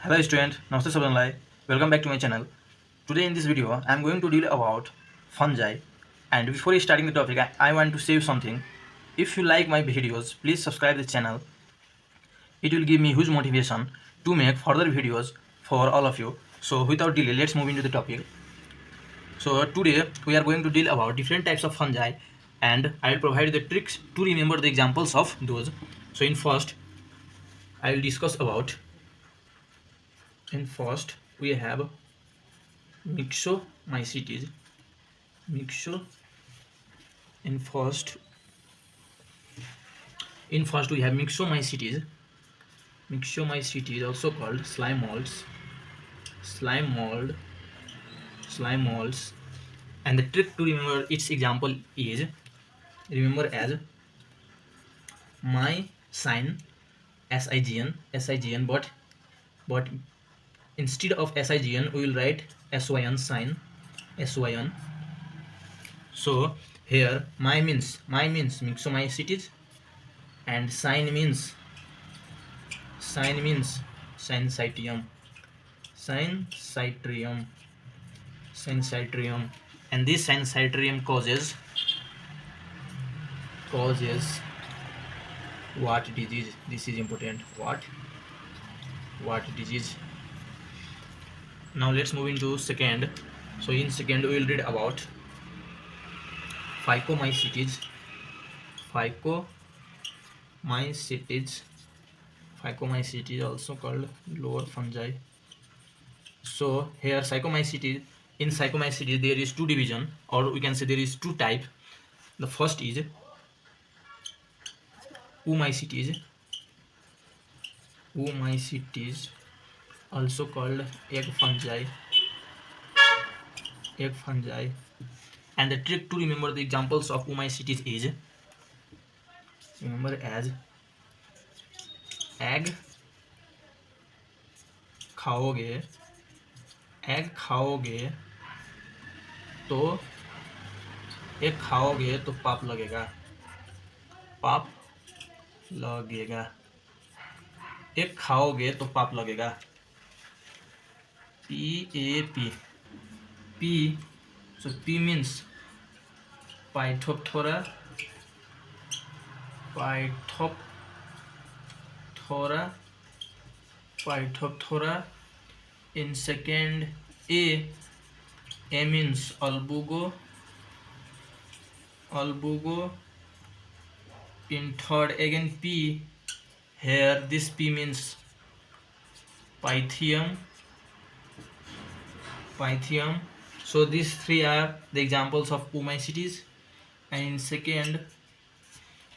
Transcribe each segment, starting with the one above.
Hello student, Namaste Sabdanlai. Welcome back to my channel. Today in this video, I am going to deal about fungi. And before starting the topic, I want to say something. If you like my videos, please subscribe the channel. It will give me huge motivation to make further videos for all of you. So without delay, let's move into the topic. So today we are going to deal about different types of fungi, and I will provide the tricks to remember the examples of those. So in first, I will discuss about. In first, we have myxomycetes. Mixo. In first, we have myxomycetes. Myxomycetes, also called slime molds. Slime mold. Slime molds. And the trick to remember its example is remember as my sign sign, but instead of sign we will write syn sign syn. So here my means myxomycetes, and sign means syncytium. Syncytium. And this syncytium causes what disease? This is important. What disease? Now let's move into second. So in second we will read about phycomycetes. Phycomycetes, also called lower fungi. So here in phycomycetes there is two division, or we can say there is two type. The first is oomycetes, also called egg fungi. And the trick to remember the examples of oomycetes is remember as egg खाओगे तो पाप लगेगा एक खाओगे तो पाप लगेगा P. So P means Phytophthora. In second, A means albugo. In third again P. Here this P means Pythium. So these three are the examples of oomycetes. And in second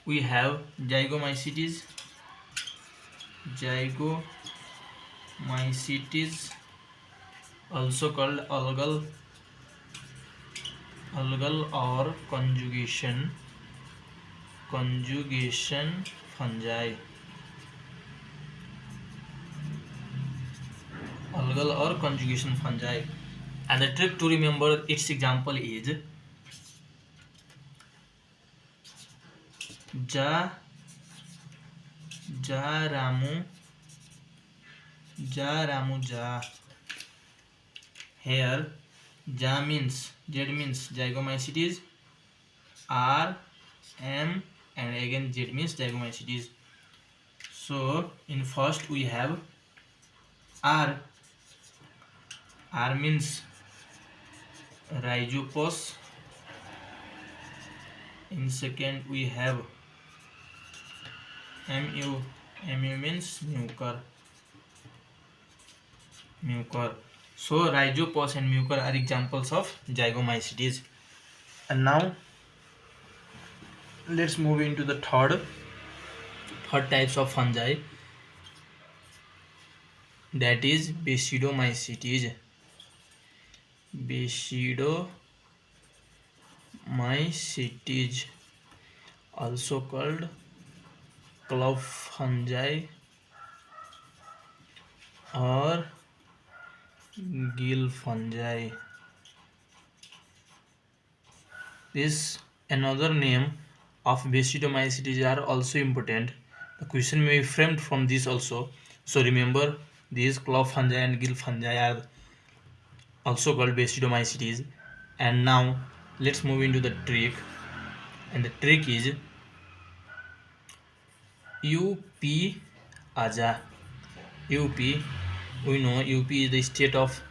we have zygomycetes, also called algal or conjugation fungi. And the trick to remember its example is Ramu. Here Z means zygomycetes, R, M, and again Z means zygomycetes. So in first we have R means rhizopus. In second we have Mu means mucor. So rhizopus and mucor are examples of zygomycetes. And now let's move into the third types of fungi, that is basidomycetes. Also called clove fungi or gill fungi. This another name of basidomycetes are also important. The question may be framed from this also. So remember These clove fungi and gill fungi are also called basidiomycetes. And now let's move into the trick. And the trick is UP Aja. UP, we know UP is the state of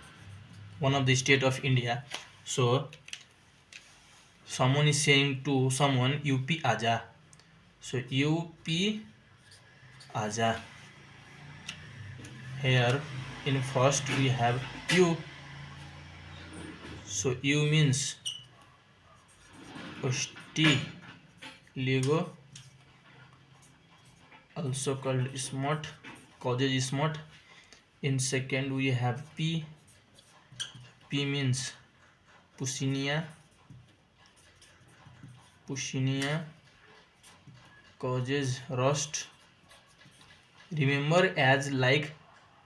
one of the state of India. So someone is saying to someone UP Aja. So UP Aja. Here in first we have U. So U means Usti Ligo, also called smut, causes smut. In second we have P. P means Pusinia. Pusinia causes rust. Remember as like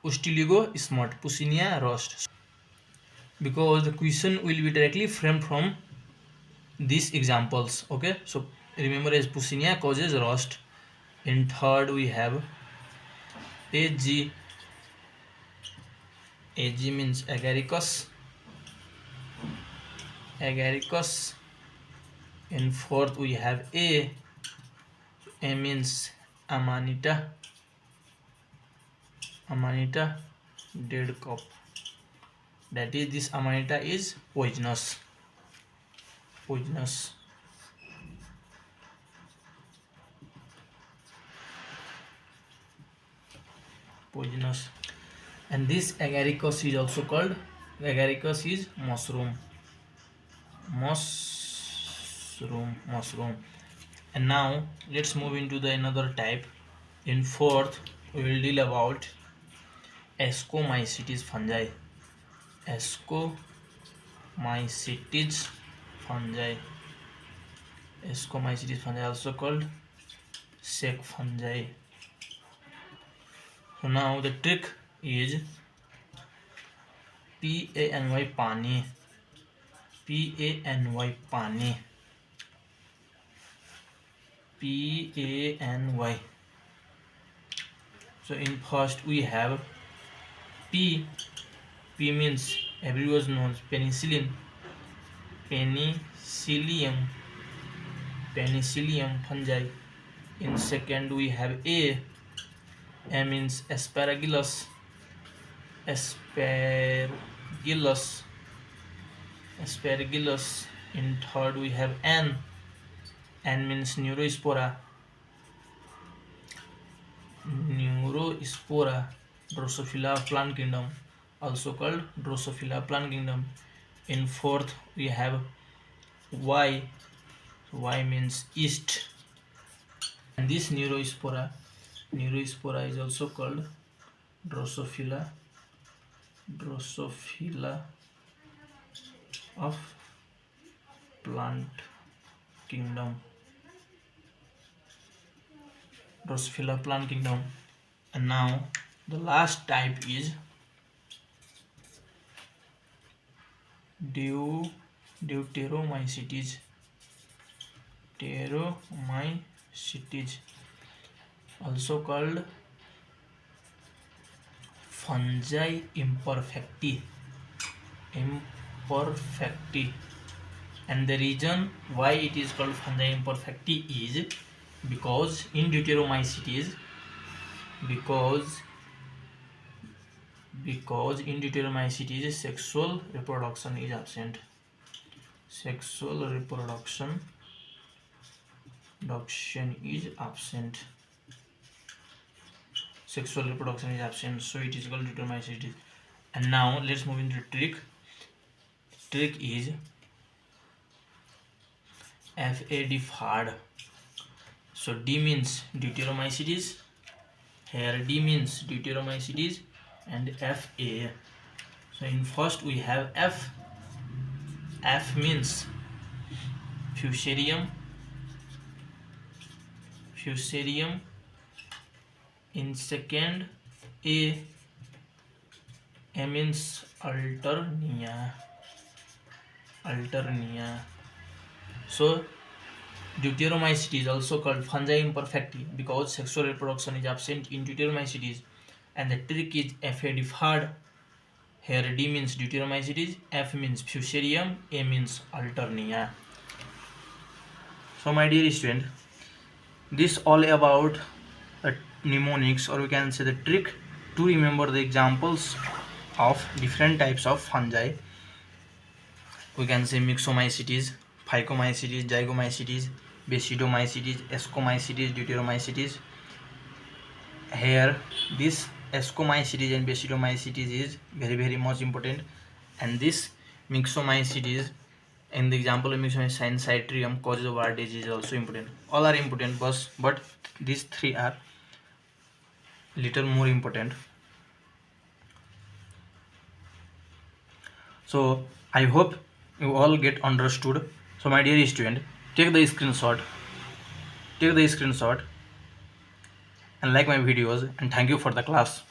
Ustiligo smut, Pusinia rust. Because the question will be directly framed from these examples. Okay, so remember as Pusinia causes rust. In third we have AG. AG means agaricus. Agaricus. In fourth we have A. A means Amanita. Amanita, dead cop. That is, this Amanita is poisonous. Poisonous. Poisonous. And this agaricus is also called, agaricus is mushroom. Mushroom. And now let's move into the another type. In fourth we will deal about Ascomycetes fungi. Ascomycetes fungi. Ascomycetes fungi also called sac fungi. So now the trick is PANY pani. PANY pani. PANY. So in first we have P. P means everyone knows penicillin. Penicillium fungi. In second we have A. A means aspergillus. Aspergillus. In third we have N. N means neurospora. Drosophila plant kingdom, also called Drosophila plant kingdom. In fourth we have Y. Y means yeast. And this neurospora is also called Drosophila of plant kingdom. Drosophila plant kingdom. And now the last type is Deuteromycetes. Also called fungi imperfecti. And the reason why it is called fungi imperfecti is because in Deuteromycetes, because in Deuteromycetes sexual reproduction is absent. Sexual reproduction is absent. Sexual reproduction is absent, so it is called Deuteromycetes. And now let's move into the trick. Trick is FAD fad. So D means Deuteromycetes. Here D means Deuteromycetes and FA. So in first we have F. F means Fusarium. In second A means Alternia. So Deuteromycetes is also called fungi imperfecti because sexual reproduction is absent in Deuteromycetes, and the trick is Fa deferred. Here D means deuteromycetes, F means fusarium, A means alternia. So my dear student, this all about mnemonics, or we can say the trick to remember the examples of different types of fungi. We can say myxomycetes, phycomycetes, zygomycetes, basidomycetes, ascomycetes, deuteromycetes. Here this ascomycetes and basidomycetes is very much important, and this myxomycetes, in the example of myxomycetes citrium causes of heart disease, is also important. All are important, but these three are little more important. So I hope you all get understood. So my dear student, take the screenshot and like my videos, and thank you for the class.